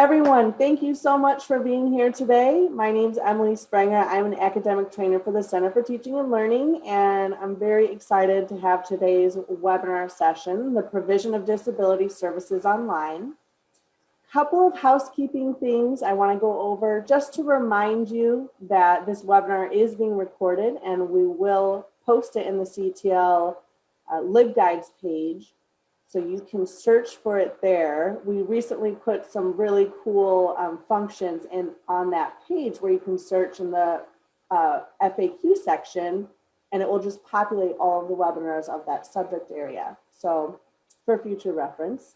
Everyone, thank you so much for being here today. My name is Emily Sprenger. I'm an academic trainer for the Center for Teaching and Learning, and I'm very excited to have today's webinar session, the provision of disability services online. Couple of housekeeping things I want to go over just to remind you that this webinar is being recorded and we will post it in the CTL LibGuides page. So you can search for it there. We recently put some really cool functions on that page where you can search in the FAQ section and it will just populate all of the webinars of that subject area. So for future reference.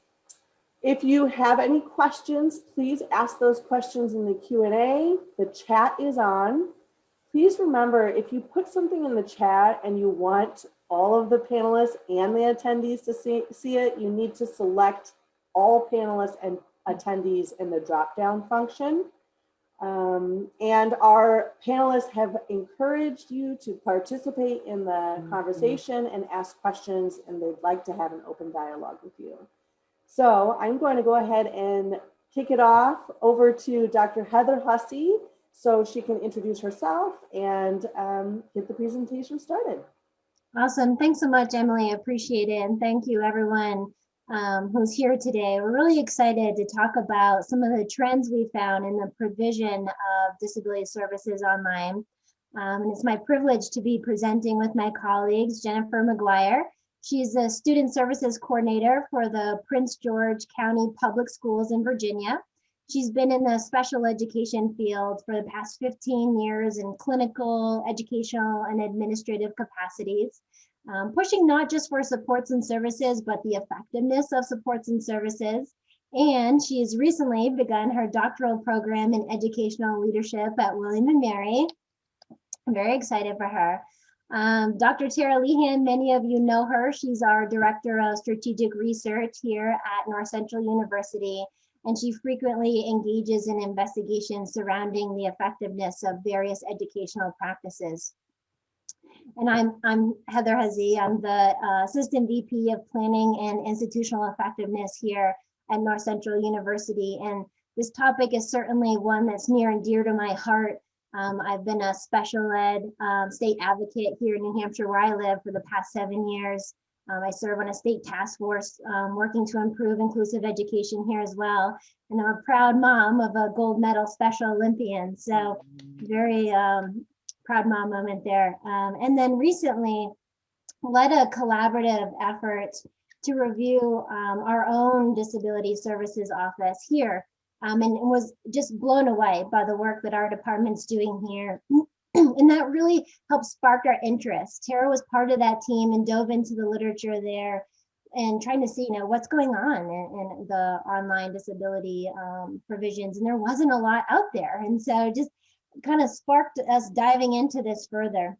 If you have any questions, please ask those questions in the Q&A. The chat is on. Please remember, if you put something in the chat and you want all of the panelists and the attendees to see it, you need to select all panelists and attendees in the drop-down function. And our panelists have encouraged you to participate in the conversation and ask questions, and they'd like to have an open dialogue with you. So I'm going to go ahead and kick it off over to Dr. Heather Hussey so she can introduce herself and get the presentation started. Awesome. Thanks so much, Emily. I appreciate it. And thank you, everyone who's here today. We're really excited to talk about some of the trends we found in the provision of disability services online. And it's my privilege to be presenting with my colleagues, Jennifer McGuire. She's a student services coordinator for the Prince George County Public Schools in Virginia. She's been in the special education field for the past 15 years in clinical, educational, and administrative capacities, pushing not just for supports and services, but the effectiveness of supports and services. And she has recently begun her doctoral program in educational leadership at William & Mary. I'm very excited for her. Dr. Tara Lehan, many of you know her. She's our Director of Strategic Research here at North Central University, and she frequently engages in investigations surrounding the effectiveness of various educational practices. And I'm Heather Hussey. I'm the Assistant VP of Planning and Institutional Effectiveness here at North Central University, and this topic is certainly one that's near and dear to my heart. I've been a special ed state advocate here in New Hampshire, where I live, for the past 7 years. I serve on a state task force working to improve inclusive education here as well. And I'm a proud mom of a gold medal Special Olympian. So very proud mom moment there. And then recently led a collaborative effort to review our own disability services office here. And was just blown away by the work that our department's doing here. And that really helped spark our interest. Tara was part of that team and dove into the literature there and trying to see, what's going on in the online disability provisions. And there wasn't a lot out there. And so it just kind of sparked us diving into this further.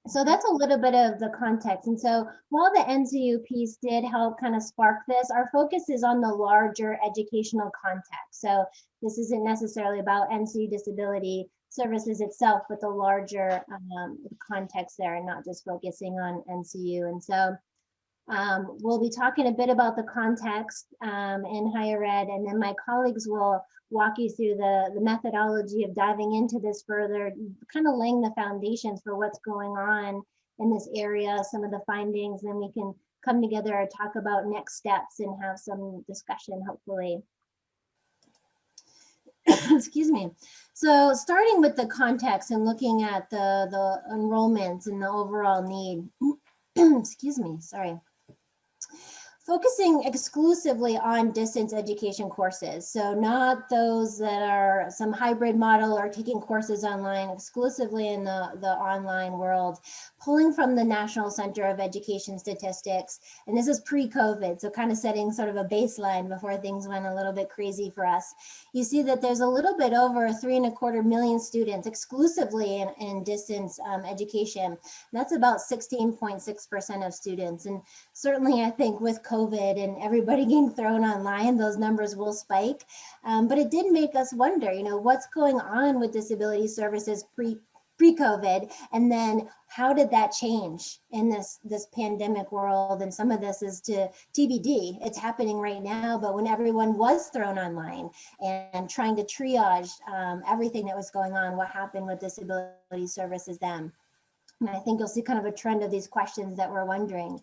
So that's a little bit of the context. And so while the NCU piece did help kind of spark this, our focus is on the larger educational context. So this isn't necessarily about NCU disability services itself, but the larger context there, and not just focusing on NCU. And so we'll be talking a bit about the context in higher ed, and then my colleagues will walk you through the methodology of diving into this further, kind of laying the foundations for what's going on in this area, some of the findings, then we can come together and talk about next steps and have some discussion, hopefully. Excuse me. So starting with the context and looking at the enrollments and the overall need, excuse me, sorry. Focusing exclusively on distance education courses. So not those that are some hybrid model or taking courses online, exclusively in the online world, pulling from the National Center of Education Statistics. And this is pre-COVID, so kind of setting sort of a baseline before things went a little bit crazy for us. You see that there's a little bit over 3.25 million students exclusively in distance education. That's about 16.6% of students. And certainly I think with COVID and everybody getting thrown online, those numbers will spike. But it did make us wonder, what's going on with disability services pre-COVID, and then how did that change in this pandemic world? And some of this is to TBD. It's happening right now, but when everyone was thrown online and trying to triage everything that was going on, what happened with disability services then? And I think you'll see kind of a trend of these questions that we're wondering.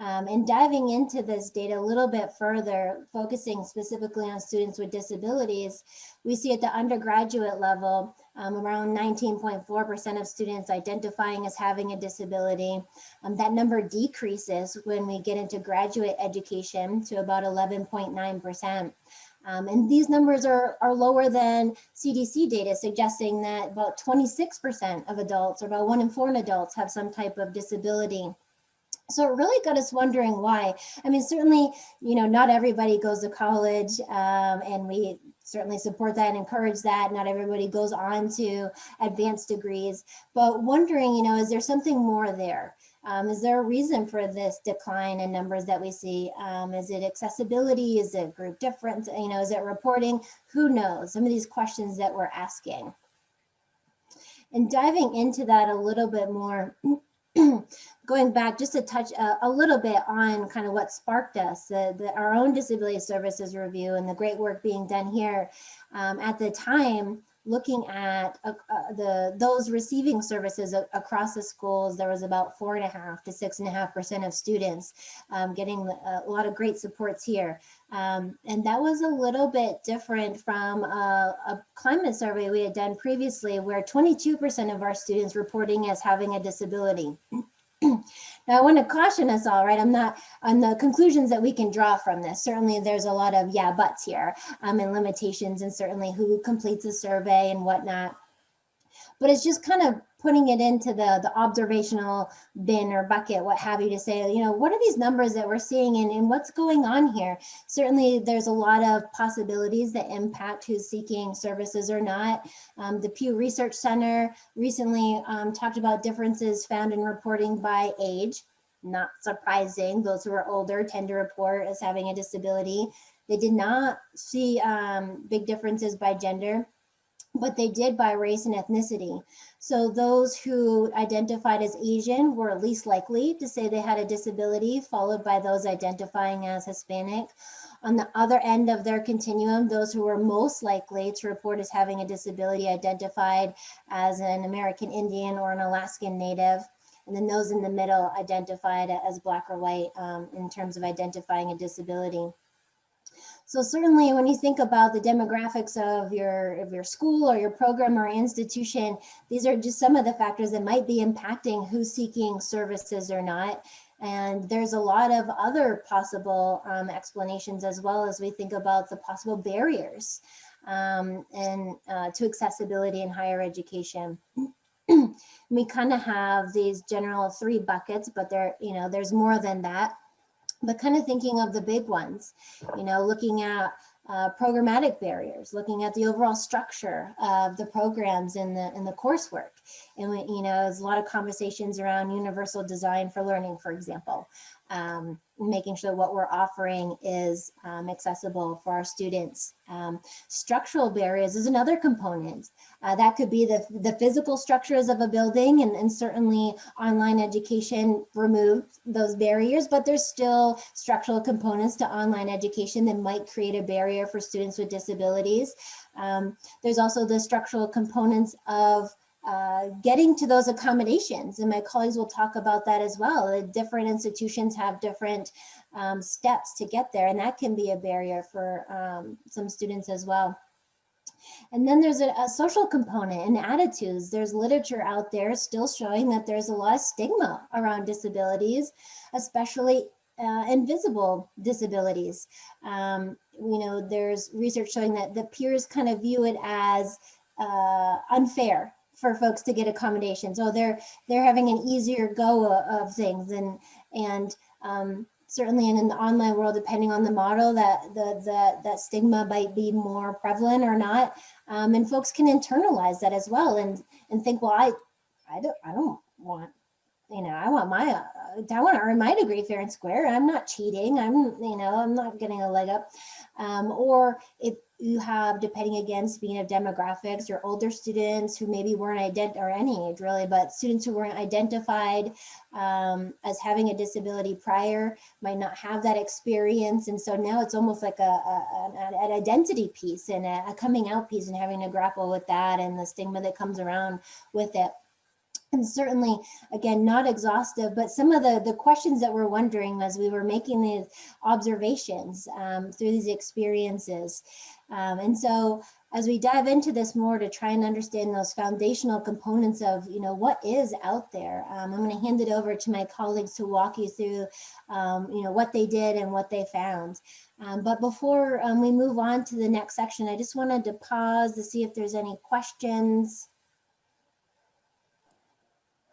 And diving into this data a little bit further, focusing specifically on students with disabilities, we see at the undergraduate level, around 19.4% of students identifying as having a disability. That number decreases when we get into graduate education to about 11.9%. And these numbers are lower than CDC data, suggesting that about 26% of adults, or about 1 in 4 adults, have some type of disability. So it really got us wondering why. I mean, certainly, not everybody goes to college, and we certainly support that and encourage that. Not everybody goes on to advanced degrees, but wondering, is there something more there? Is there a reason for this decline in numbers that we see? Is it accessibility? Is it group difference? Is it reporting? Who knows? Some of these questions that we're asking. And diving into that a little bit more, going back just to touch a little bit on kind of what sparked us, our own disability services review and the great work being done here. At the time, looking at those receiving services across the schools, there was about 4.5% to 6.5% of students getting a lot of great supports here. And that was a little bit different from a climate survey we had done previously, where 22% of our students reporting as having a disability. Now, I want to caution us all, right? I'm not on the conclusions that we can draw from this. Certainly, there's a lot of yeah, buts here and limitations, and certainly who completes a survey and whatnot. But it's just kind of putting it into the observational bin or bucket, what have you, to say, what are these numbers that we're seeing and what's going on here? Certainly, there's a lot of possibilities that impact who's seeking services or not. The Pew Research Center recently talked about differences found in reporting by age. Not surprising, those who are older tend to report as having a disability. They did not see big differences by gender, but they did by race and ethnicity. So those who identified as Asian were least likely to say they had a disability, followed by those identifying as Hispanic. On the other end of their continuum, those who were most likely to report as having a disability identified as an American Indian or an Alaskan Native. And then those in the middle identified as Black or white in terms of identifying a disability. So certainly when you think about the demographics of your school or your program or institution, these are just some of the factors that might be impacting who's seeking services or not. And there's a lot of other possible explanations, as well, as we think about the possible barriers to accessibility in higher education. We kind of have these general 3 buckets, but there's more than that. But kind of thinking of the big ones, looking at programmatic barriers, looking at the overall structure of the programs in the coursework. And there's a lot of conversations around universal design for learning, for example, making sure what we're offering is accessible for our students. Structural barriers is another component. That could be the physical structures of a building, and certainly online education removed those barriers, but there's still structural components to online education that might create a barrier for students with disabilities. There's also the structural components of getting to those accommodations, and my colleagues will talk about that as well. Different institutions have different steps to get there, and that can be a barrier for some students as well. And then there's a social component and attitudes. There's literature out there still showing that there's a lot of stigma around disabilities, especially invisible disabilities. There's research showing that the peers kind of view it as unfair for folks to get accommodations. Oh, they're having an easier go of things, and certainly in the online world, depending on the model, that stigma might be more prevalent or not, and folks can internalize that as well and think, well, I don't want. I want to earn my degree fair and square. I'm not cheating. I'm not getting a leg up. Or you have, depending again, speaking of demographics, your older students who maybe weren't or any age really, but students who weren't identified as having a disability prior might not have that experience. And so now it's almost like an identity piece and a coming out piece, and having to grapple with that and the stigma that comes around with it. And certainly, again, not exhaustive, but some of the questions that we're wondering as we were making these observations through these experiences. And so as we dive into this more to try and understand those foundational components of, what is out there, I'm going to hand it over to my colleagues to walk you through, what they did and what they found. But before we move on to the next section, I just wanted to pause to see if there's any questions.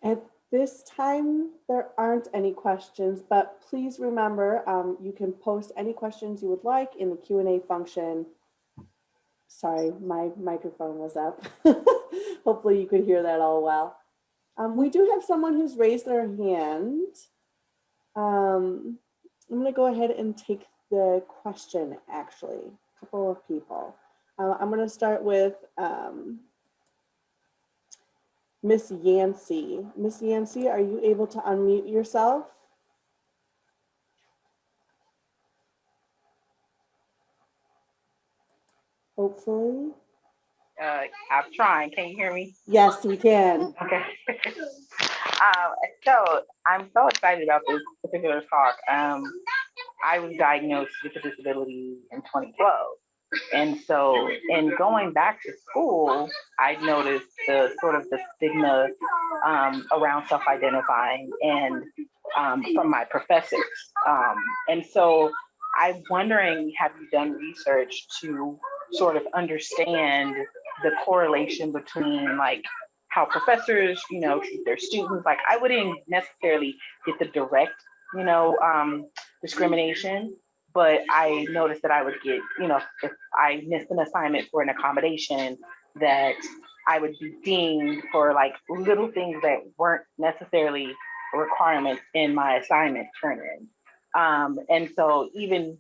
At this time, there aren't any questions, but please remember, you can post any questions you would like in the Q&A function. Sorry, my microphone was up. Hopefully you could hear that all well. We do have someone who's raised their hand. I'm going to go ahead and take the question, actually, a couple of people. I'm going to start with Miss Yancey. Miss Yancey, are you able to unmute yourself? Hopefully. I'm trying. Can you hear me? Yes, we can. Okay. So I'm so excited about this particular talk. I was diagnosed with a disability in 2012. And so in going back to school, I noticed the sort of the stigma around self-identifying and from my professors. And so I'm wondering, have you done research to sort of understand the correlation between like how professors, treat their students? Like I wouldn't necessarily get the direct, discrimination, but I noticed that I would get, if I missed an assignment for an accommodation, that I would be deemed for like little things that weren't necessarily requirements in my assignment turn-in. And so even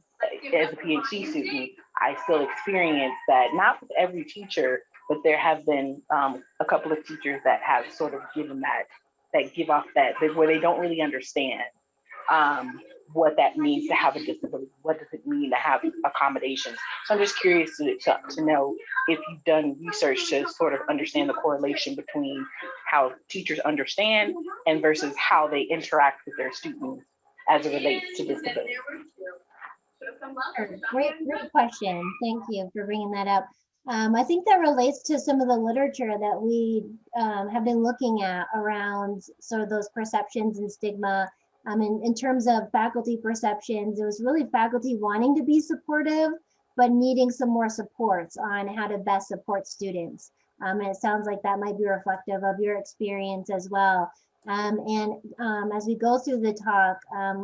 as a PhD student, I still experience that, not with every teacher, but there have been a couple of teachers that have sort of given that give off that where they don't really understand what that means to have a disability. What does it mean to have accommodations? So I'm just curious to know if you've done research to sort of understand the correlation between how teachers understand and versus how they interact with their students as it relates to disability. Great question. Thank you for bringing that up. I think that relates to some of the literature that we have been looking at around sort of those perceptions and stigma. In terms of faculty perceptions, it was really faculty wanting to be supportive, but needing some more supports on how to best support students. And it sounds like that might be reflective of your experience as well. As we go through the talk,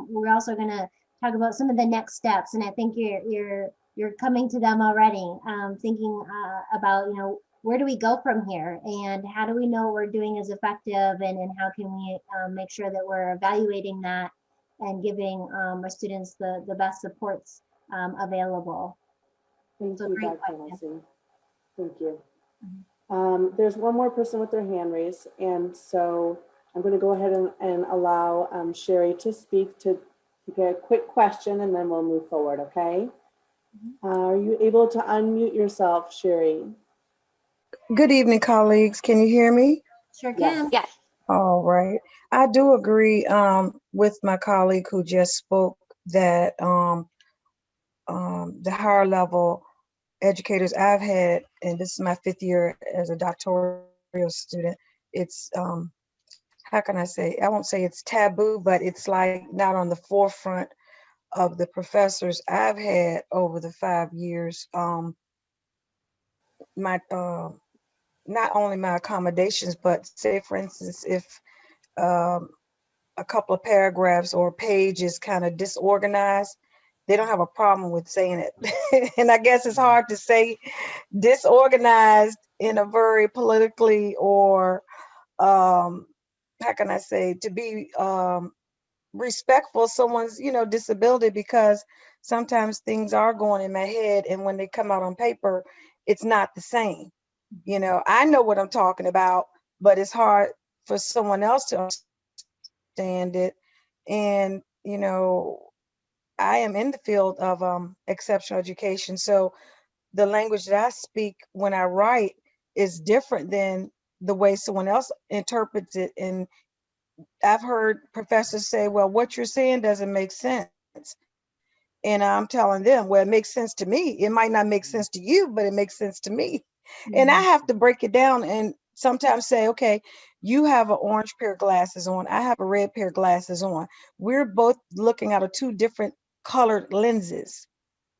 we're also going to talk about some of the next steps, and I think you're coming to them already, thinking about where do we go from here, and how do we know what we're doing is effective, and how can we make sure that we're evaluating that and giving our students the best supports available. Thank So you, great Dr. question. Halsey. Thank you. There's one more person with their hand raised, and so I'm going to go ahead and allow Sherry to speak to get a quick question, and then we'll move forward, okay? Are you able to unmute yourself, Sherry? Good evening, colleagues. Can you hear me? Sure can. Yes. All right. I do agree with my colleague who just spoke that the higher level educators I've had, and this is my 5th year as a doctoral student, it's, how can I say, I won't say it's taboo, but it's like not on the forefront of the professors I've had over the 5 years. Not only my accommodations, but say, for instance, if a couple of paragraphs or a page is kind of disorganized, they don't have a problem with saying it. And I guess it's hard to say disorganized in a very politically or, how can I say, to be respectful of someone's, disability, because sometimes things are going in my head, and when they come out on paper, it's not the same. I know what I'm talking about, but it's hard for someone else to understand it. And, I am in the field of exceptional education. So the language that I speak when I write is different than the way someone else interprets it. And I've heard professors say, well, what you're saying doesn't make sense. And I'm telling them, well, it makes sense to me. It might not make sense to you, but it makes sense to me. And I have to break it down and sometimes say, okay, you have an orange pair of glasses on. I have a red pair of glasses on. We're both looking out of two different colored lenses.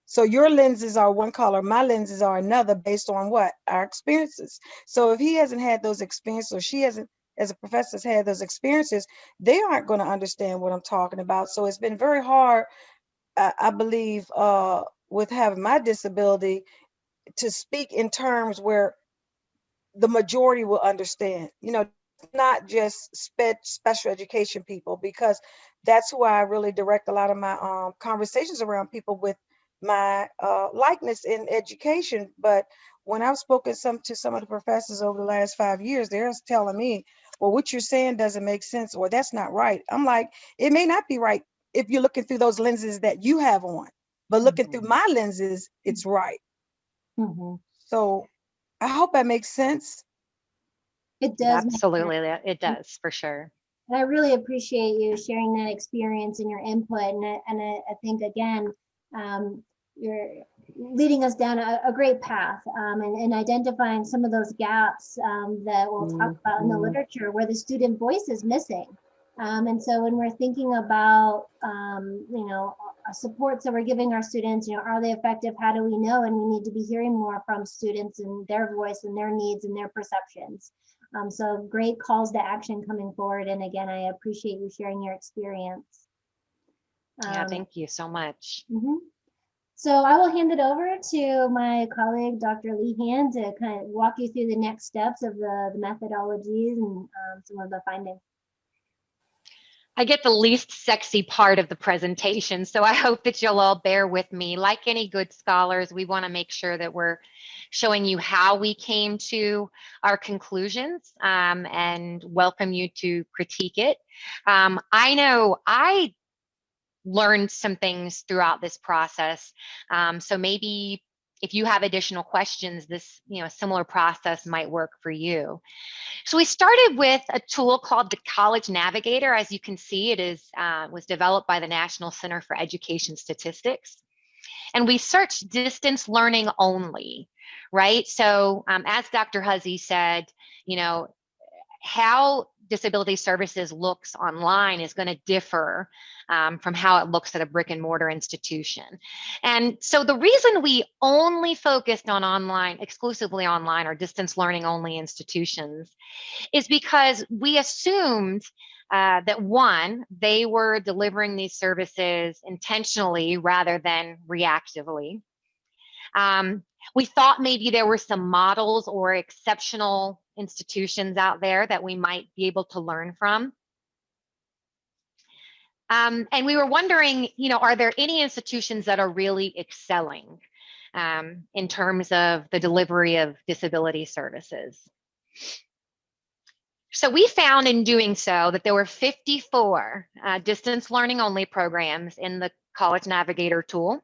So your lenses are one color, my lenses are another, based on what? Our experiences. So if he hasn't had those experiences, or she hasn't, as a professor, has had those experiences, they aren't going to understand what I'm talking about. So it's been very hard, I believe, with having my disability, to speak in terms where the majority will understand, not just special education people, because that's who I really direct a lot of my conversations around, people with my likeness in education. But when I've spoken to some of the professors over the last 5 years, they're telling me, well, what you're saying doesn't make sense, or that's not right. I'm like, it may not be right if you're looking through those lenses that you have on, but looking through my lenses, it's right. So I hope that makes sense. It does make sense. Absolutely, it does, for sure. And I really appreciate you sharing that experience and your input. And I think, again, you're leading us down a great path, and identifying some of those gaps that we'll talk about in the literature where the student voice is missing. And so when we're thinking about, supports that we're giving our students, are they effective? How do we know? And we need to be hearing more from students and their voice and their needs and their perceptions. So great calls to action coming forward. And again, I appreciate you sharing your experience. Yeah, thank you so much. So I will hand it over to my colleague, Dr. Lehan, to kind of walk you through the next steps of the methodologies and some of the findings. I get the least sexy part of the presentation, so I hope that you'll all bear with me. Like any good scholars, we want to make sure that we're showing you how we came to our conclusions, and welcome you to critique it. I know I learned some things throughout this process, so maybe if you have additional questions, this, similar process might work for you. So we started with a tool called the College Navigator. As you can see, it was developed by the National Center for Education Statistics. And we searched distance learning only, right? So as Dr. Huzzy said, how disability services looks online is going to differ from how it looks at a brick and mortar institution. And so the reason we only focused on exclusively online or distance learning only institutions is because we assumed that, one, they were delivering these services intentionally rather than reactively. We thought maybe there were some models or exceptional institutions out there that we might be able to learn from. And we were wondering, are there any institutions that are really excelling in terms of the delivery of disability services? So we found in doing so that there were 54 distance learning only programs in the College Navigator tool.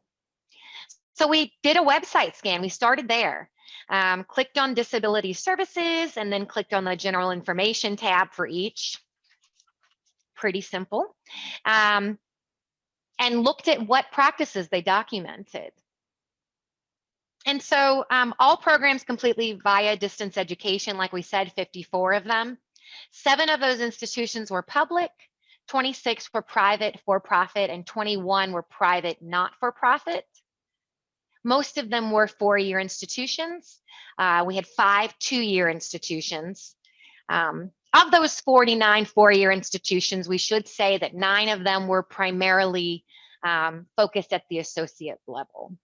So we did a website scan. We started there, clicked on disability services, and then clicked on the general information tab for each. Pretty simple. And looked at what practices they documented. And so all programs completely via distance education, like we said, 54 of them. 7 of those institutions were public, 26 were private for-profit, and 21 were private not-for-profit. Most of them were 4-year institutions. We had 5 2-year institutions. Of those 49 4-year institutions, we should say that 9 of them were primarily focused at the associate level.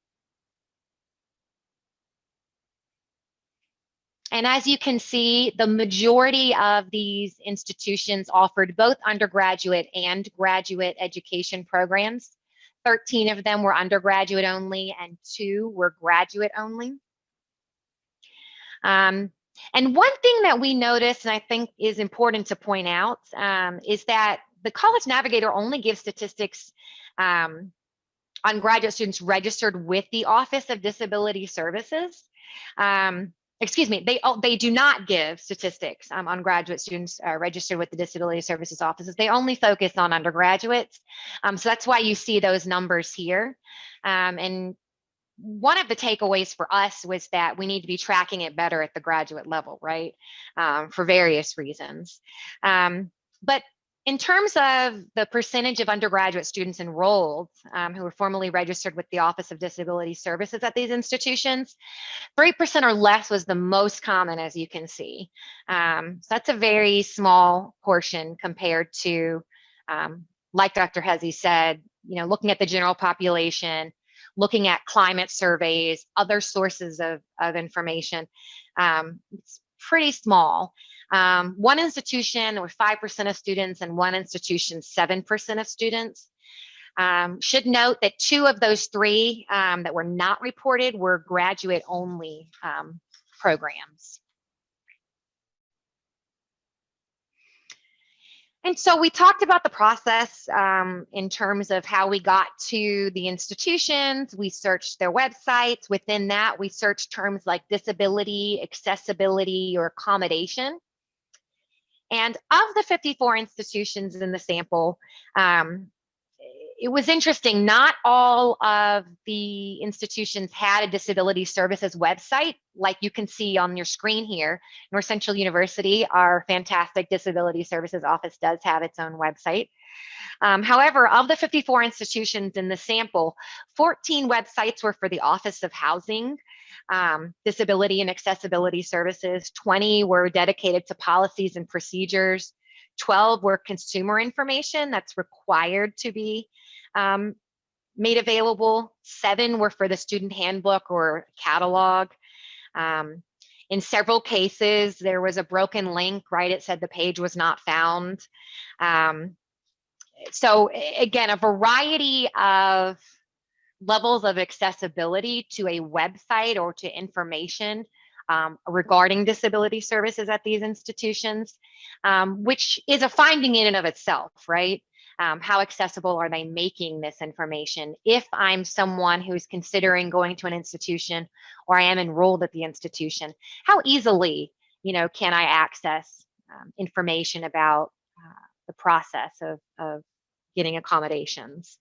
And as you can see, the majority of these institutions offered both undergraduate and graduate education programs. 13 of them were undergraduate only and 2 were graduate only. And one thing that we noticed, and I think is important to point out, is that the College Navigator only gives statistics on graduate students registered with the Office of Disability Services. Excuse me, they do not give statistics on graduate students registered with the Disability Services offices. They only focus on undergraduates. So that's why you see those numbers here. And one of the takeaways for us was that we need to be tracking it better at the graduate level, right? For various reasons. But in terms of the percentage of undergraduate students enrolled who were formally registered with the Office of Disability Services at these institutions, 3% or less was the most common, as you can see. So that's a very small portion compared to, like Dr. Hezzy said, looking at the general population, looking at climate surveys, other sources of information. It's pretty small. One institution were 5% of students, and one institution 7% of students. Should note that 2 of those 3 that were not reported were graduate only programs. And so we talked about the process in terms of how we got to the institutions. We searched their websites. Within that, we searched terms like disability, accessibility, or accommodation. And of the 54 institutions in the sample, it was interesting. Not all of the institutions had a disability services website, like you can see on your screen here. North Central University, our fantastic disability services office, does have its own website. However, of the 54 institutions in the sample, 14 websites were for the Office of Housing, Disability and Accessibility Services. 20 were dedicated to policies and procedures. 12 were consumer information that's required to be made available. 7 were for the student handbook or catalog. In several cases, there was a broken link, right? It said the page was not found. So again, a variety of levels of accessibility to a website or to information regarding disability services at these institutions, which is a finding in and of itself, right? How accessible are they making this information? If I'm someone who's considering going to an institution or I am enrolled at the institution, how easily, can I access information about the process of getting accommodations?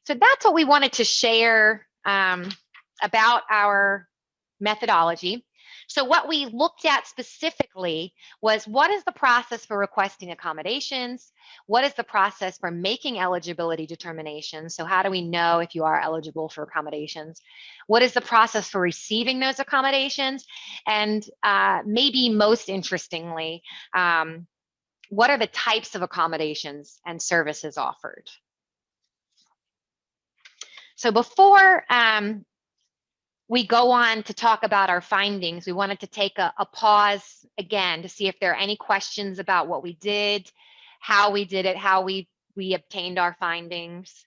So that's what we wanted to share about our methodology. So what we looked at specifically was, what is the process for requesting accommodations? What is the process for making eligibility determinations? So how do we know if you are eligible for accommodations? What is the process for receiving those accommodations? And maybe most interestingly, what are the types of accommodations and services offered? So before we go on to talk about our findings, we wanted to take a pause again to see if there are any questions about what we did, how we did it, how we obtained our findings.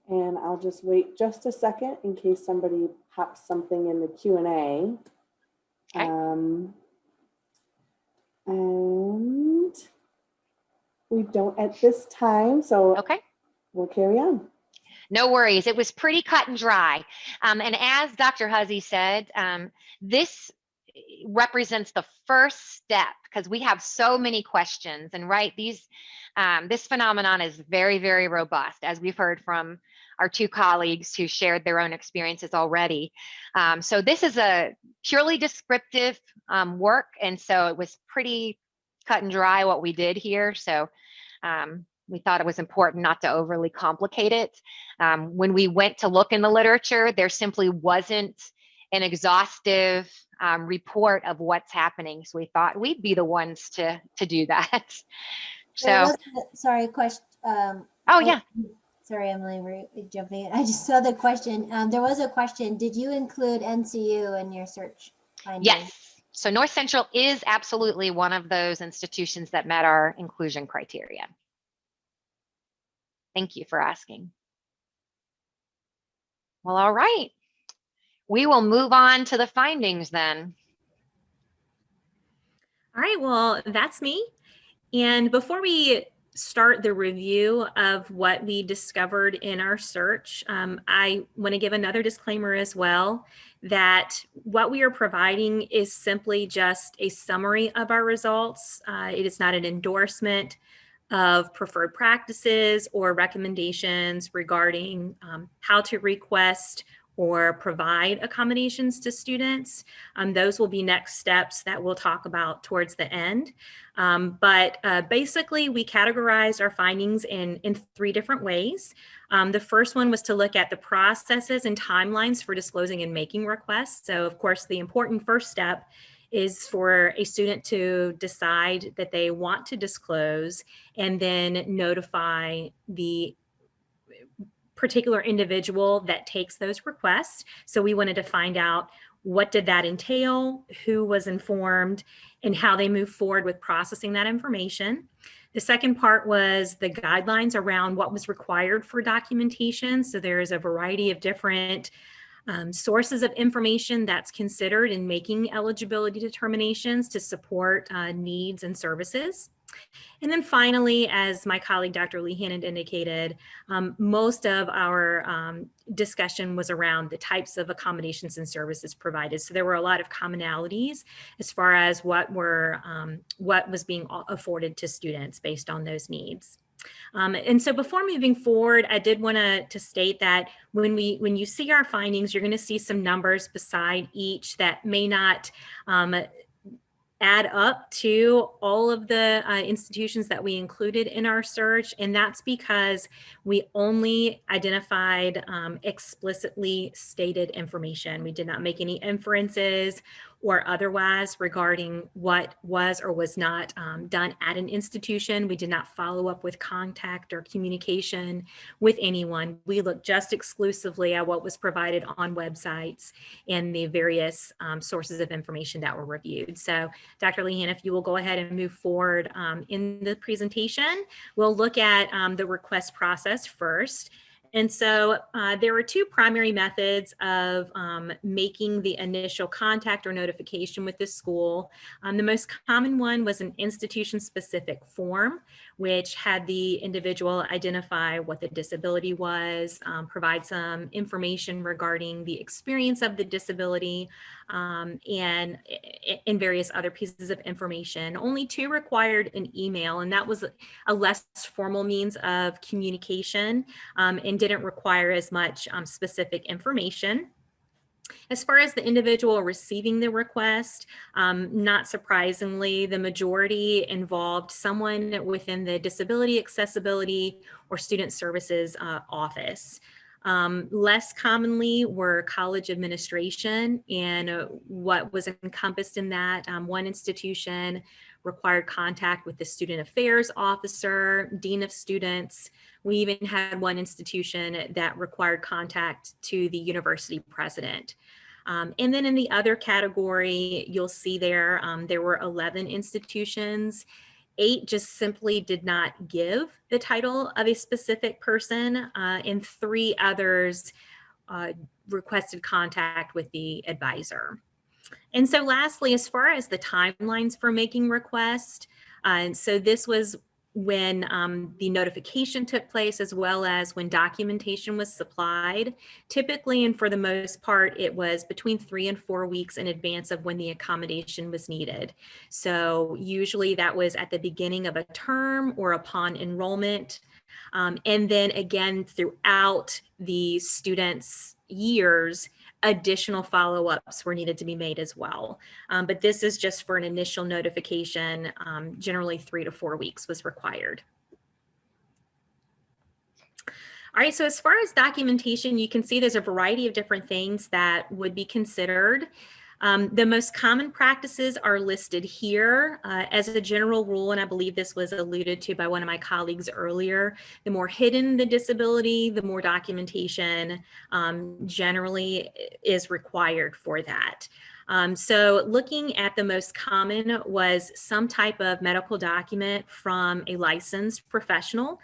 And I'll just wait just a second in case somebody pops something in the Q&A. Okay. And we don't at this time, so Okay. We'll carry on. No worries. It was pretty cut and dry. And as Dr. Huzzy said, this represents the first step, because we have so many questions, and right, this phenomenon is very, very robust, as we've heard from our 2 colleagues who shared their own experiences already. So this is a purely descriptive work, and so it was pretty cut and dry what we did here. So we thought it was important not to overly complicate it. When we went to look in the literature, there simply wasn't an exhaustive report of what's happening. So we thought we'd be the ones to do that. So, Sorry, question. oh yeah. Sorry, Emily, we're jumping in. I just saw the question. There was a question. Did you include NCU in your search findings? Yes. So North Central is absolutely one of those institutions that met our inclusion criteria. Thank you for asking. Well, all right. We will move on to the findings then. All right, well, that's me. And before we start the review of what we discovered in our search, I want to give another disclaimer as well, that what we are providing is simply just a summary of our results. It is not an endorsement of preferred practices or recommendations regarding how to request or provide accommodations to students. Those will be next steps that we'll talk about towards the end. But basically, we categorized our findings in 3 different ways. The first one was to look at the processes and timelines for disclosing and making requests. So, of course, the important first step is for a student to decide that they want to disclose and then notify the particular individual that takes those requests. So we wanted to find out, what did that entail, who was informed, and how they move forward with processing that information. The second part was the guidelines around what was required for documentation. So there's a variety of different sources of information that's considered in making eligibility determinations to support needs and services. And then finally, as my colleague, Dr. Lee Hannon indicated, most of our discussion was around the types of accommodations and services provided. So there were a lot of commonalities as far as what was being afforded to students based on those needs. And so before moving forward, I did want to state that when you see our findings, you're going to see some numbers beside each that may not add up to all of the institutions that we included in our search. And that's because we only identified explicitly stated information. We did not make any inferences or otherwise regarding what was or was not done at an institution. We did not follow up with contact or communication with anyone. We looked just exclusively at what was provided on websites and the various sources of information that were reviewed. So Dr. Lehan, if you will go ahead and move forward in the presentation, we'll look at the request process first. And so there were 2 primary methods of making the initial contact or notification with the school. The most common one was an institution-specific form, which had the individual identify what the disability was, provide some information regarding the experience of the disability, and in various other pieces of information. Only 2 required an email, and that was a less formal means of communication and didn't require as much specific information. As far as the individual receiving the request, not surprisingly, the majority involved someone within the Disability Accessibility or Student Services office. Less commonly were college administration, and what was encompassed in that, one institution required contact with the student affairs officer, dean of students. We even had one institution that required contact to the university president. And then in the other category, you'll see there were 11 institutions. 8 just simply did not give the title of a specific person, and 3 others requested contact with the advisor. And so lastly, as far as the timelines for making requests, so this was when the notification took place, as well as when documentation was supplied. Typically, and for the most part, it was between 3 and 4 weeks in advance of when the accommodation was needed. So usually that was at the beginning of a term or upon enrollment. And then again, throughout the students' years, additional follow-ups were needed to be made as well. But this is just for an initial notification. Generally 3 to 4 weeks was required. All right, so as far as documentation, you can see there's a variety of different things that would be considered. The most common practices are listed here as a general rule, and I believe this was alluded to by one of my colleagues earlier. The more hidden the disability, the more documentation generally is required for that. So looking at the most common was some type of medical document from a licensed professional.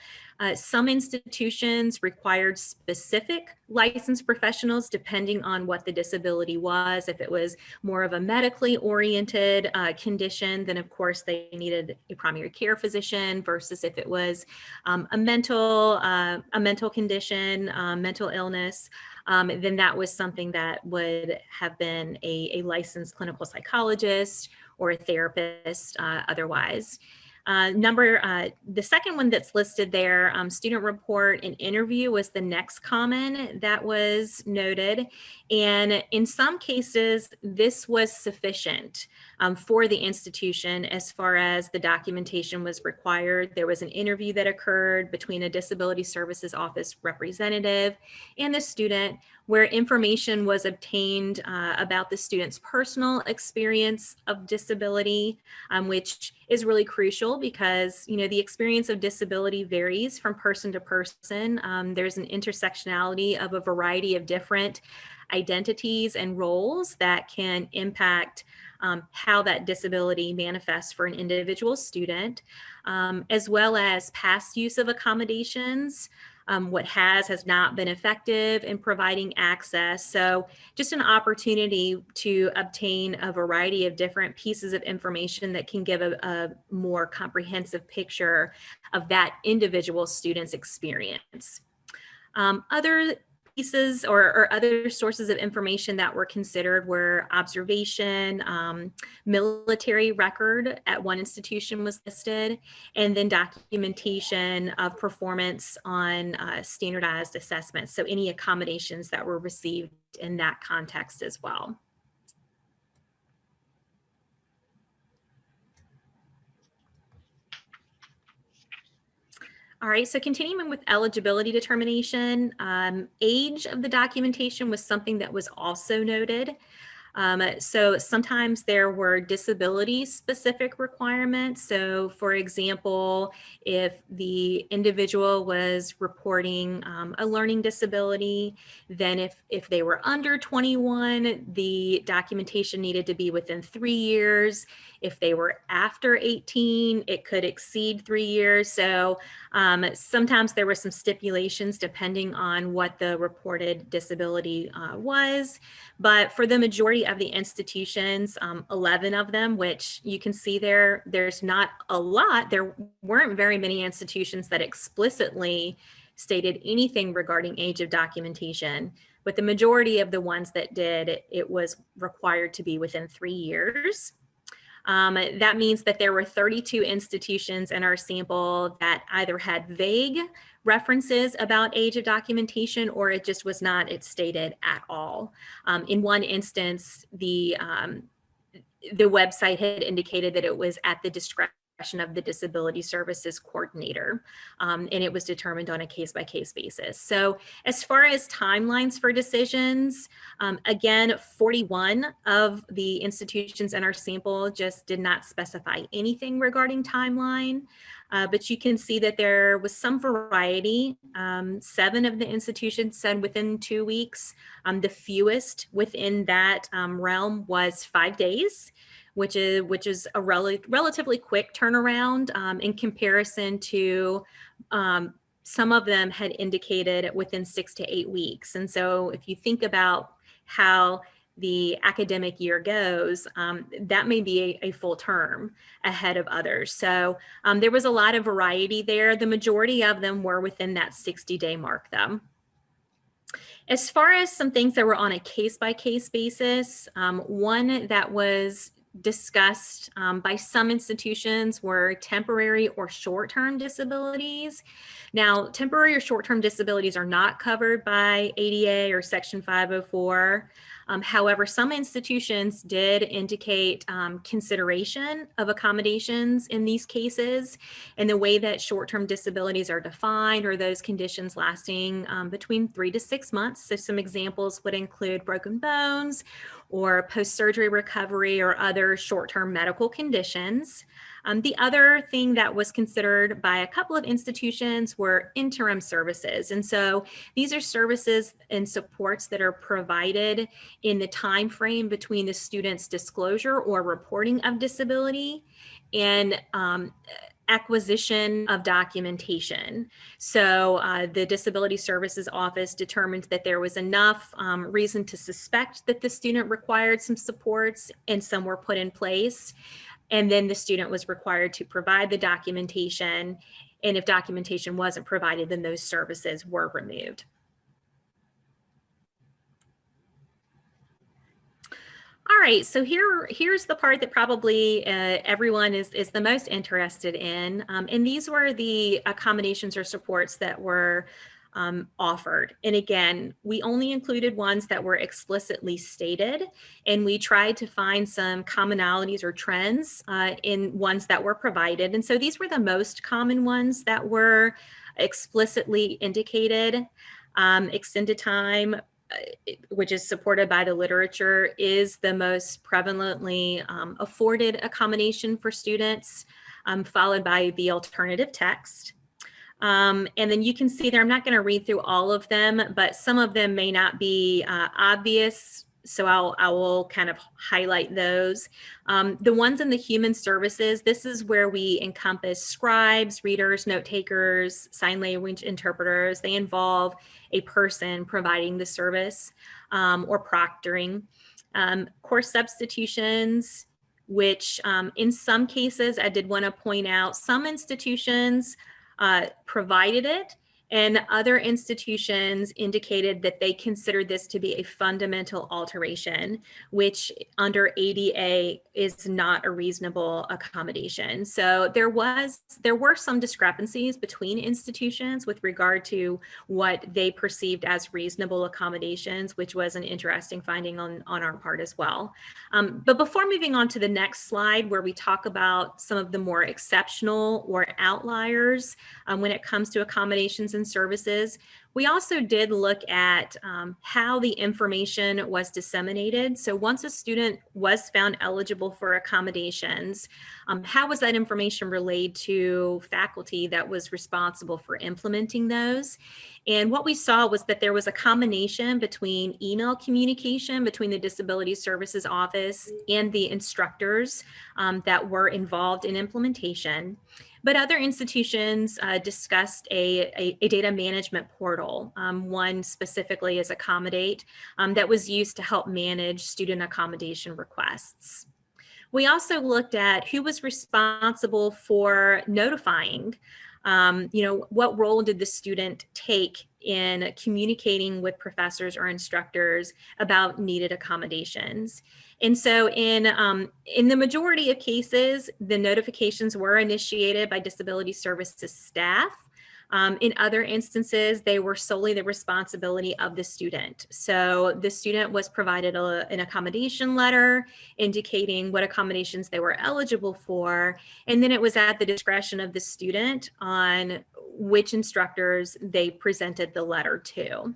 Some institutions required specific licensed professionals depending on what the disability was. If it was more of a medically oriented condition, then of course they needed a primary care physician, versus if it was a mental condition, mental illness, then that was something that would have been a licensed clinical psychologist or a therapist otherwise. The second one that's listed there, student report and interview, was the next common that was noted. And in some cases, this was sufficient for the institution as far as the documentation was required. There was an interview that occurred between a disability services office representative and the student, where information was obtained about the student's personal experience of disability, which is really crucial because, you know, the experience of disability varies from person to person. There's an intersectionality of a variety of different identities and roles that can impact how that disability manifests for an individual student, as well as past use of accommodations. What has not been effective in providing access. So just an opportunity to obtain a variety of different pieces of information that can give a more comprehensive picture of that individual student's experience. Other pieces or other sources of information that were considered were observation, military record at one institution was listed, and then documentation of performance on standardized assessments. So any accommodations that were received in that context as well. All right, so continuing with eligibility determination, age of the documentation was something that was also noted. So sometimes there were disability specific requirements. So for example, if the individual was reporting a learning disability, then if they were under 21, the documentation needed to be within 3 years. If they were after 18, it could exceed 3 years. So sometimes there were some stipulations depending on what the reported disability was. But for the majority of the institutions, 11 of them, which you can see there, there's not a lot. There weren't very many institutions that explicitly stated anything regarding age of documentation. But the majority of the ones that did, it was required to be within 3 years. That means that there were 32 institutions in our sample that either had vague references about age of documentation, or it just was not stated at all. In one instance, the website had indicated that it was at the discretion of the disability services coordinator, and it was determined on a case-by-case basis. So as far as timelines for decisions, again, 41 of the institutions in our sample just did not specify anything regarding timeline. But you can see that there was some variety. 7 of the institutions said within 2 weeks. The fewest within that realm was 5 days, which is a relatively quick turnaround in comparison to some of them had indicated within 6 to 8 weeks. And so if you think about how the academic year goes, that may be a full term ahead of others. So there was a lot of variety there. The majority of them were within that 60-day mark though. As far as some things that were on a case-by-case basis, one that was discussed by some institutions were temporary or short-term disabilities. Now, temporary or short-term disabilities are not covered by ADA or Section 504. However, some institutions did indicate consideration of accommodations in these cases, and the way that short-term disabilities are defined are those conditions lasting between 3 to 6 months. So some examples would include broken bones or post-surgery recovery or other short-term medical conditions. The other thing that was considered by a couple of institutions were interim services. And so these are services and supports that are provided in the time frame between the student's disclosure or reporting of disability and acquisition of documentation. So the Disability Services Office determined that there was enough reason to suspect that the student required some supports, and some were put in place. And then the student was required to provide the documentation. And if documentation wasn't provided, then those services were removed. All right, so here's the part that probably everyone is the most interested in. And these were the accommodations or supports that were offered. And again, we only included ones that were explicitly stated, and we tried to find some commonalities or trends in ones that were provided. And so these were the most common ones that were explicitly indicated. Extended time, which is supported by the literature, is the most prevalently afforded accommodation for students, followed by the alternative text. And then you can see there, I'm not going to read through all of them, but some of them may not be obvious. So I will kind of highlight those. The ones in the human services, this is where we encompass scribes, readers, note takers, sign language interpreters. They involve a person providing the service or proctoring. Course substitutions, which in some cases, I did want to point out, some institutions provided it, and other institutions indicated that they considered this to be a fundamental alteration, which under ADA is not a reasonable accommodation. So there were some discrepancies between institutions with regard to what they perceived as reasonable accommodations, which was an interesting finding on our part as well. But before moving on to the next slide, where we talk about some of the more exceptional or outliers when it comes to accommodations and services, we also did look at how the information was disseminated. So once a student was found eligible for accommodations, how was that information relayed to faculty that was responsible for implementing those? And what we saw was that there was a combination between email communication between the Disability Services Office and the instructors that were involved in implementation. But other institutions discussed a data management portal, one specifically as Accommodate, that was used to help manage student accommodation requests. We also looked at who was responsible for notifying. What role did the student take in communicating with professors or instructors about needed accommodations? And so in the majority of cases, the notifications were initiated by disability services staff. In other instances, they were solely the responsibility of the student. So the student was provided an accommodation letter indicating what accommodations they were eligible for, and then it was at the discretion of the student on which instructors they presented the letter to.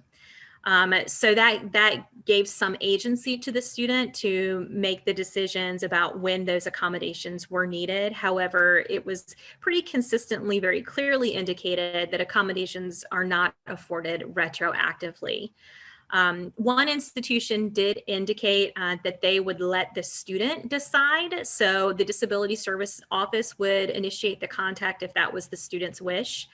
So that gave some agency to the student to make the decisions about when those accommodations were needed. However, it was pretty consistently, very clearly indicated that accommodations are not afforded retroactively. One institution did indicate that they would let the student decide. So the Disability Service Office would initiate the contact if that was the student's wish,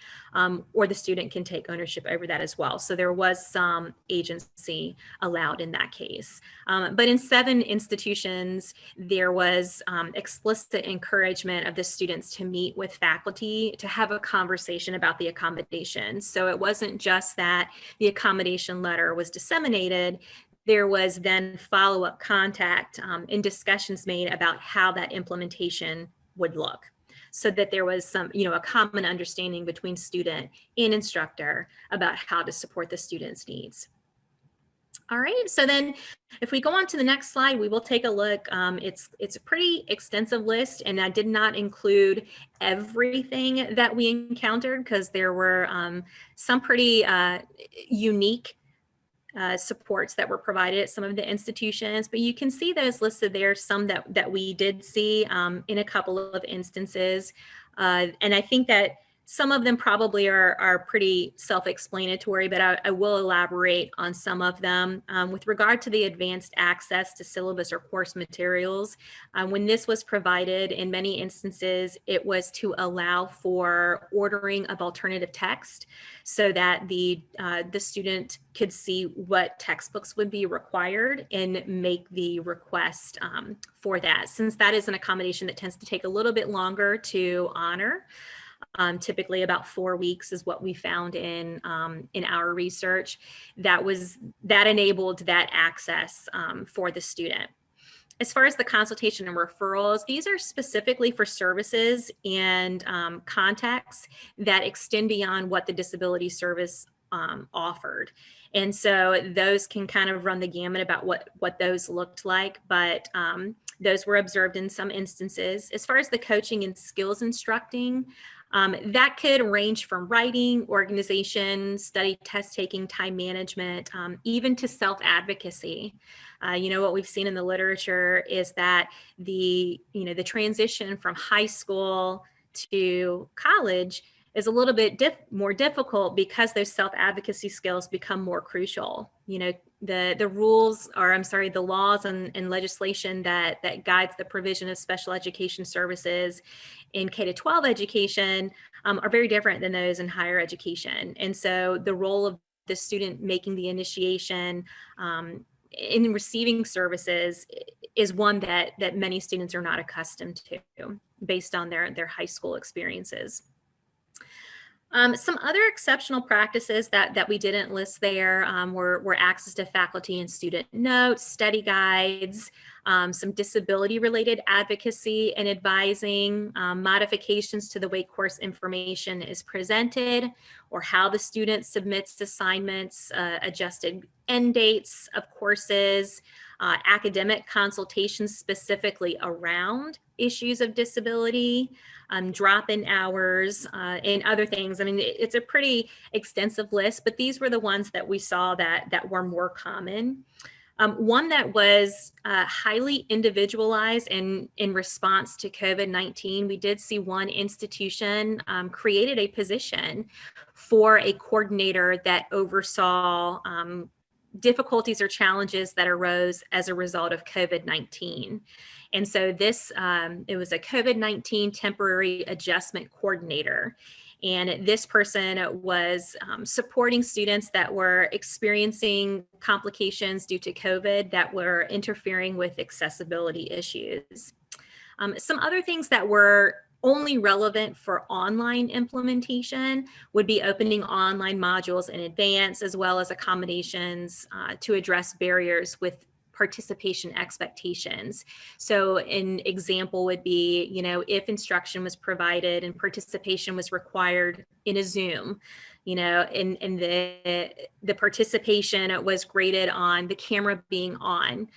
or the student can take ownership over that as well. So there was some agency allowed in that case. But in 7 institutions, there was explicit encouragement of the students to meet with faculty to have a conversation about the accommodations. So it wasn't just that the accommodation letter was disseminated, there was then follow-up contact and discussions made about how that implementation would look, so that there was some, a common understanding between student and instructor about how to support the student's needs. All right, so then if we go on to the next slide, we will take a look. It's a pretty extensive list, and I did not include everything that we encountered because there were some pretty unique supports that were provided at some of the institutions, but you can see those listed there, some that we did see in a couple of instances. And I think that some of them probably are pretty self-explanatory, but I will elaborate on some of them. With regard to the advanced access to syllabus or course materials, when this was provided, in many instances, it was to allow for ordering of alternative text so that the student could see what textbooks would be required and make the request for that. Since that is an accommodation that tends to take a little bit longer to honor, typically about 4 weeks is what we found in our research, that enabled that access for the student. As far as the consultation and referrals, these are specifically for services and contexts that extend beyond what the disability service offered. And so those can kind of run the gamut about what those looked like, but those were observed in some instances. As far as the coaching and skills instructing, that could range from writing, organization, study, test taking, time management, even to self-advocacy. What we've seen in the literature is that the transition from high school to college is a little bit more difficult because those self-advocacy skills become more crucial. The rules, or I'm sorry, the laws and legislation that guides the provision of special education services in K-12 education are very different than those in higher education. And so the role of the student making the initiation in receiving services is one that many students are not accustomed to based on their high school experiences. Some other exceptional practices that we didn't list there were access to faculty and student notes, study guides, some disability-related advocacy and advising, modifications to the way course information is presented, or how the student submits assignments, adjusted end dates of courses, academic consultations specifically around issues of disability, drop-in hours, and other things. I mean, it's a pretty extensive list, but these were the ones that we saw that were more common. One that was highly individualized and in response to COVID-19, we did see one institution created a position for a coordinator that oversaw difficulties or challenges that arose as a result of COVID-19. And so this, it was a COVID-19 temporary adjustment coordinator. And this person was supporting students that were experiencing complications due to COVID that were interfering with accessibility issues. Some other things that were only relevant for online implementation would be opening online modules in advance, as well as accommodations to address barriers with participation expectations. So an example would be, if instruction was provided and participation was required in a Zoom, and the participation was graded on the camera being on.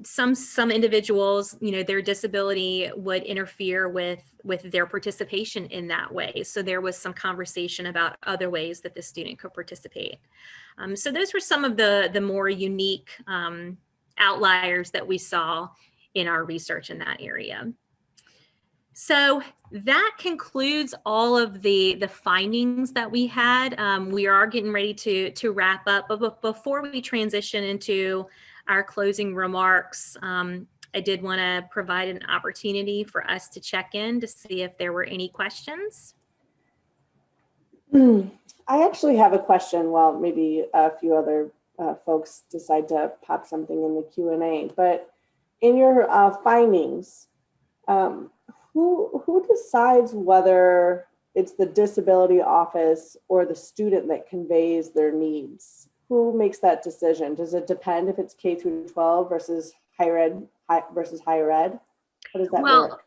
Some individuals, their disability would interfere with their participation in that way. So there was some conversation about other ways that the student could participate. So those were some of the more unique outliers that we saw in our research in that area. So that concludes all of the findings that we had. We are getting ready to wrap up, but before we transition into our closing remarks, I did want to provide an opportunity for us to check in to see if there were any questions. I actually have a question. Well, maybe a few other folks decide to pop something in the Q&A, but in your findings, who decides whether it's the disability office or the student that conveys their needs? Who makes that decision? Does it depend if it's K through 12 versus higher ed versus higher ed? How does that work?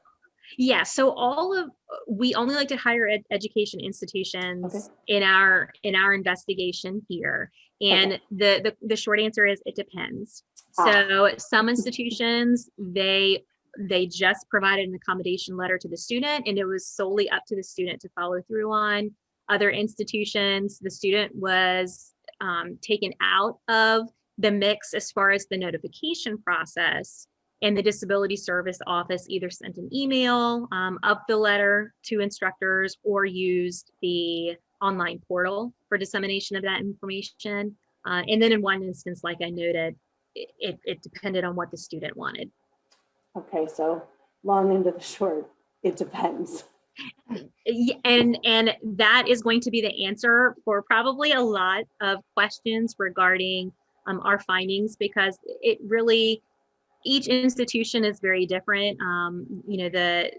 Yeah, so we only looked at higher education institutions in our investigation here. And the short answer is it depends. So some institutions, they just provided an accommodation letter to the student, and it was solely up to the student to follow through on. Other institutions, the student was taken out of the mix as far as the notification process. And the Disability Service Office either sent an email of the letter to instructors or used the online portal for dissemination of that information. And then in one instance, like I noted, it depended on what the student wanted. Okay, so long into the short, it depends. And that is going to be the answer for probably a lot of questions regarding our findings, because it really, each institution is very different. You know,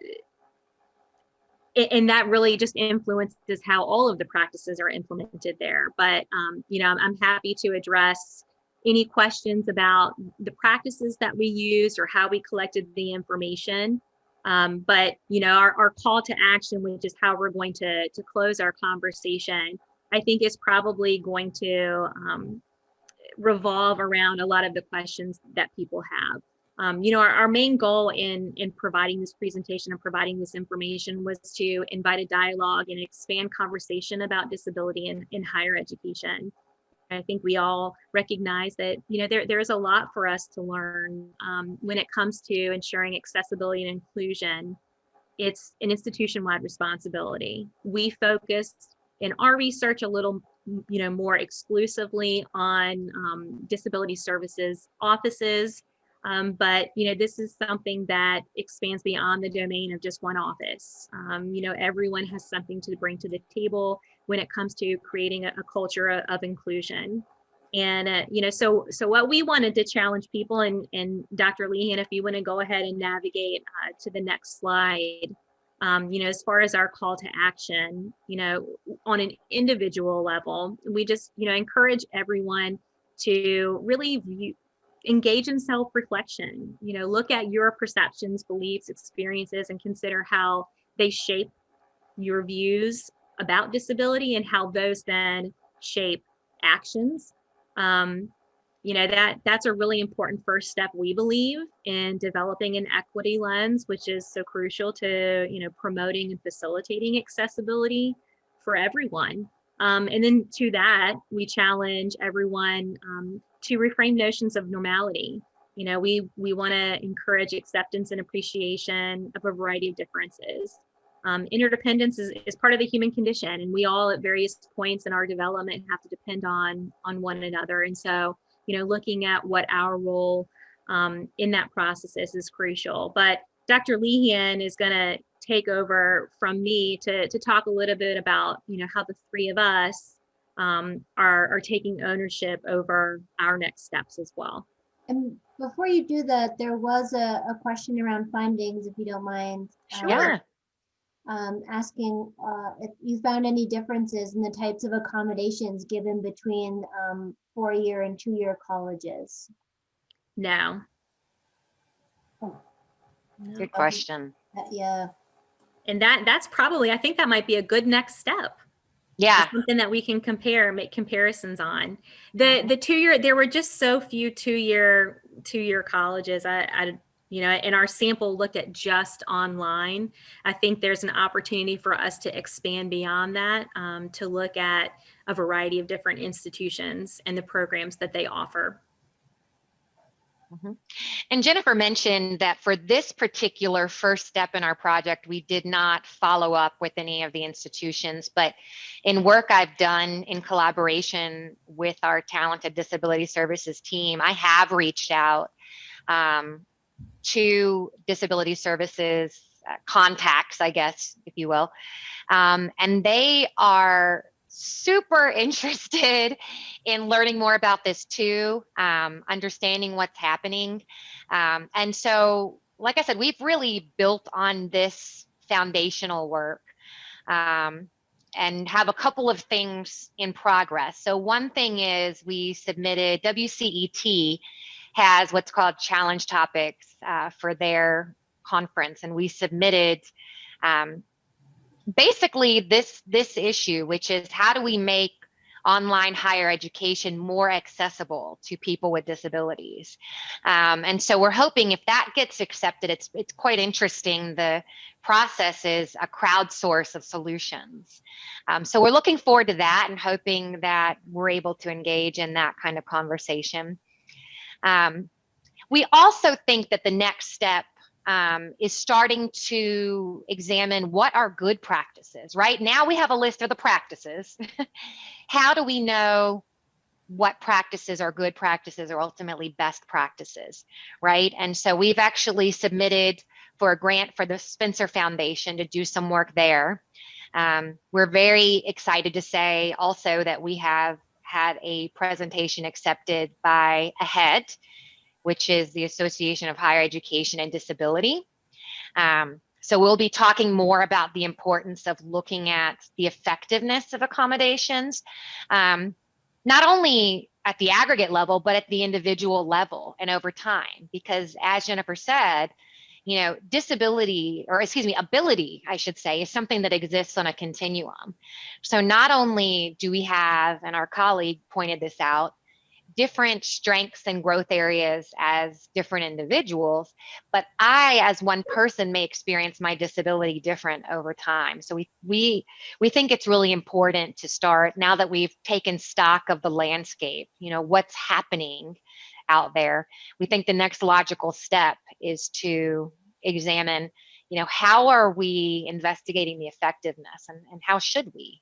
and that really just influences how all of the practices are implemented there. But, you know, I'm happy to address any questions about the practices that we used or how we collected the information. But, you know, our call to action, which is how we're going to close our conversation, I think is probably going to revolve around a lot of the questions that people have. You know, our main goal in providing this presentation and providing this information was to invite a dialogue and expand conversation about disability in higher education. I think we all recognize that, you know, there's a lot for us to learn when it comes to ensuring accessibility and inclusion. It's an institution-wide responsibility. We focused in our research a little, you know, more exclusively on disability services offices. But, you know, this is something that expands beyond the domain of just one office. You know, everyone has something to bring to the table when it comes to creating a culture of inclusion. And, you know, so what we wanted to challenge people, and Dr. Lehan, if you want to go ahead and navigate to the next slide, you know, as far as our call to action, you know, on an individual level, we just, you know, encourage everyone to really engage in self-reflection, you know, look at your perceptions, beliefs, experiences, and consider how they shape your views about disability and how those then shape actions. You know, that's a really important first step, we believe, in developing an equity lens, which is so crucial to, you know, promoting and facilitating accessibility for everyone. And then to that, we challenge everyone to reframe notions of normality. You know, we want to encourage acceptance and appreciation of a variety of differences. Interdependence is part of the human condition, and we all at various points in our development have to depend on one another. And so, you know, looking at what our role in that process is crucial. But Dr. Lehan is going to take over from me to talk a little bit about, you know, how the three of us are taking ownership over our next steps as well. And before you do that, there was a question around findings, if you don't mind. Yeah. Asking if you found any differences in the types of accommodations given between 4-year and 2-year colleges. No. Good question. Yeah. And that's probably, I think that might be a good next step. Yeah. Something that we can make comparisons on. The 2-year, there were just so few 2-year colleges. I you know, and our sample looked at just online. I think there's an opportunity for us to expand beyond that, to look at a variety of different institutions and the programs that they offer. Mm-hmm. And Jennifer mentioned that for this particular first step in our project, we did not follow up with any of the institutions, but in work I've done in collaboration with our talented disability services team, I have reached out to disability services contacts, I guess, if you will. And they are super interested in learning more about this too, understanding what's happening. And so, like I said, we've really built on this foundational work and have a couple of things in progress. So one thing is we submitted, WCET has what's called challenge topics for their conference. And we submitted basically this issue, which is how do we make online higher education more accessible to people with disabilities. And so we're hoping if that gets accepted, it's quite interesting. The process is a crowdsource of solutions. So we're looking forward to that and hoping that we're able to engage in that kind of conversation. We also think that the next step is starting to examine what are good practices. Right now we have a list of the practices. How do we know what practices are good practices or ultimately best practices, right? And so we've actually submitted for a grant for the Spencer Foundation to do some work there. We're very excited to say also that we have had a presentation accepted by AHEAD, which is the Association of Higher Education and Disability. So we'll be talking more about the importance of looking at the effectiveness of accommodations, not only at the aggregate level, but at the individual level and over time. Because as Jennifer said, you know, ability, I should say, is something that exists on a continuum. So not only do we have, and our colleague pointed this out, different strengths and growth areas as different individuals, but I, as one person, may experience my disability different over time. So we think it's really important to start, now that we've taken stock of the landscape, you know, what's happening out there. We think the next logical step is to examine, you know, how are we investigating the effectiveness, and how should we?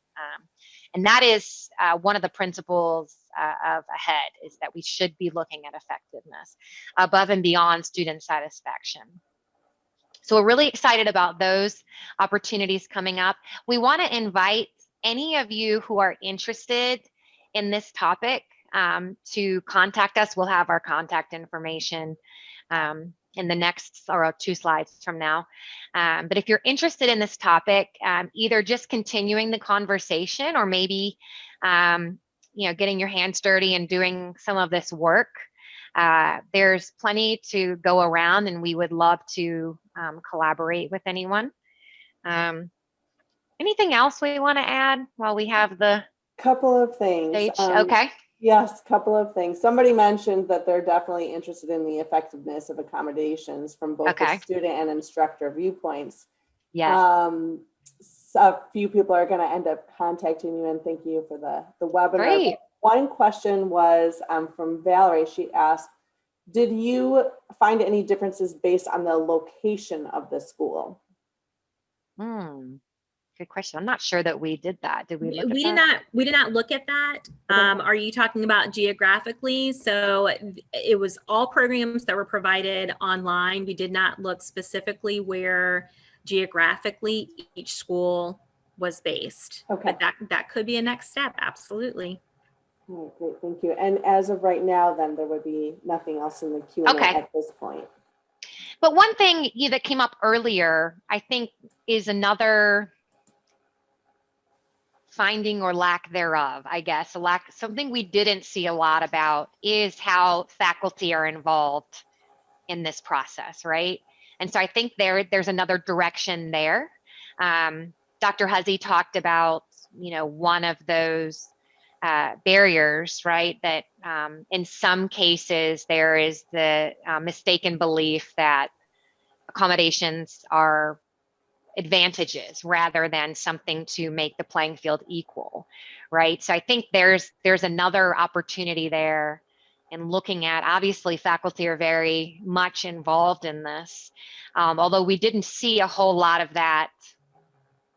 And that is one of the principles of AHEAD, is that we should be looking at effectiveness above and beyond student satisfaction. So we're really excited about those opportunities coming up. We want to invite any of you who are interested in this topic to contact us. We'll have our contact information in the next, or 2 slides from now. But if you're interested in this topic, either just continuing the conversation, or maybe you know, getting your hands dirty and doing some of this work, there's plenty to go around, and we would love to collaborate with anyone. Anything else we want to add while we have the Couple of things. stage? Okay. Yes, couple of things. Somebody mentioned that they're definitely interested in the effectiveness of accommodations from both the student and instructor viewpoints. Yes. So a few people are going to end up contacting you, and thank you for the webinar. Great. One question was from Valerie. She asked, did you find any differences based on the location of the school? Good question. I'm not sure that we did that. Did we look at We that? did not look at that. Are you talking about geographically? So it was all programs that were provided online. We did not look specifically where geographically each school was based. Okay. But that could be a next step. Absolutely. All right, great, thank you. And as of right now, then there would be nothing else in the Q&A at this point. But one thing that came up earlier, I think, is another finding or lack thereof, I guess. Something we didn't see a lot about is how faculty are involved in this process, right? And so I think there's another direction there. Dr. Huzzy talked about, you know, one of those barriers, right? That in some cases there is the mistaken belief that accommodations are advantages rather than something to make the playing field equal, right? So I think there's another opportunity there in looking at, obviously faculty are very much involved in this, although we didn't see a whole lot of that,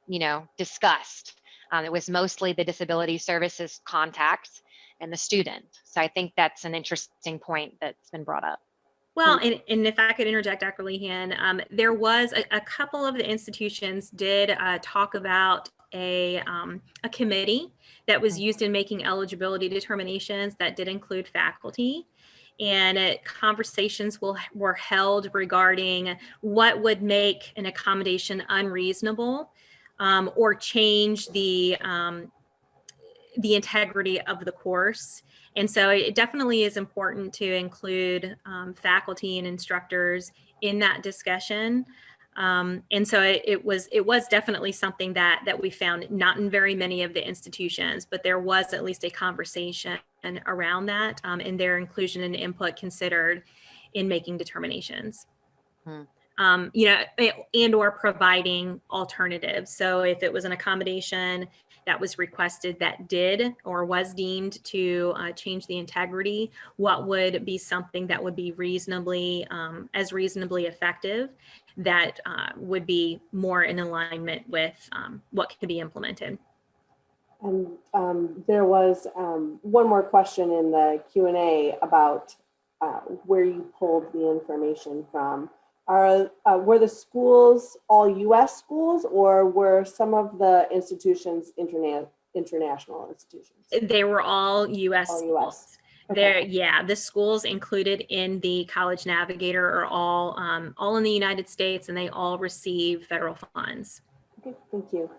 you know, discussed. It was mostly the disability services contact and the student. So I think that's an interesting point that's been brought up. Well, and if I could interject, Dr. Lehan, there was a couple of the institutions did talk about a committee that was used in making eligibility determinations that did include faculty. And conversations were held regarding what would make an accommodation unreasonable or change the integrity of the course. And so it definitely is important to include faculty and instructors in that discussion. And so it was definitely something that we found, not in very many of the institutions, but there was at least a conversation around that, and their inclusion and input considered in making determinations. And or providing alternatives. So if it was an accommodation that was requested that did or was deemed to change the integrity, what would be something that would be reasonably effective, that would be more in alignment with what could be implemented. And there was one more question in the Q&A about where you pulled the information from. Were the schools all U.S. schools, or were some of the institutions international institutions? They were all U.S. All schools. US. Okay. The schools included in the College Navigator are all in the United States, and they all receive federal funds. Okay, thank you.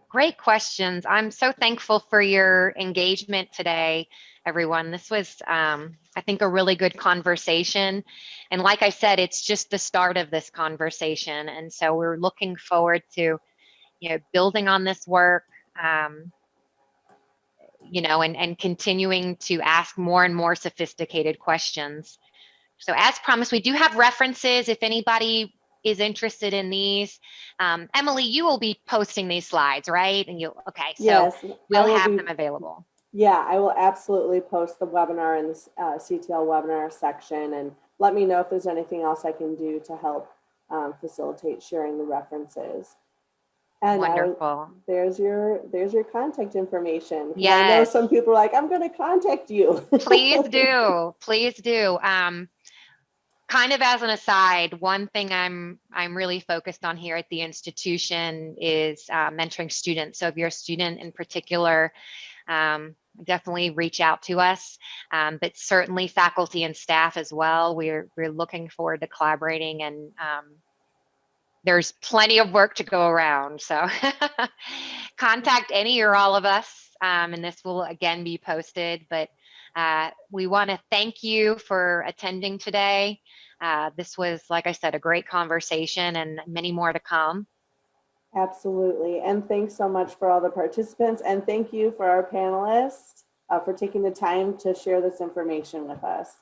Great questions. I'm so thankful for your engagement today, everyone. This was, I think, a really good conversation. And like I said, it's just the start of this conversation. And so we're looking forward to, building on this work, and continuing to ask more and more sophisticated questions. So as promised, we do have references if anybody is interested in these. Emily, you will be posting these slides, right? And so yes, we'll have them available. Yeah, I will absolutely post the webinar in the CTL webinar section, and let me know if there's anything else I can do to help facilitate sharing the references. And wonderful. There's your contact information. Yes. I know some people are like, I'm going to contact you. Please do. Please do. Kind of as an aside, one thing I'm really focused on here at the institution is mentoring students. So if you're a student in particular, definitely reach out to us, but certainly faculty and staff as well. We're looking forward to collaborating, and there's plenty of work to go around. So contact any or all of us, and this will again be posted. But we want to thank you for attending today. This was, like I said, a great conversation, and many more to come. Absolutely. And thanks so much for all the participants. And thank you for our panelists for taking the time to share this information with us.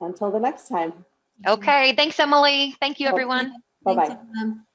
Until the next time. Okay. Thanks, Emily. Thank you, everyone. Bye-bye. Thanks, everyone.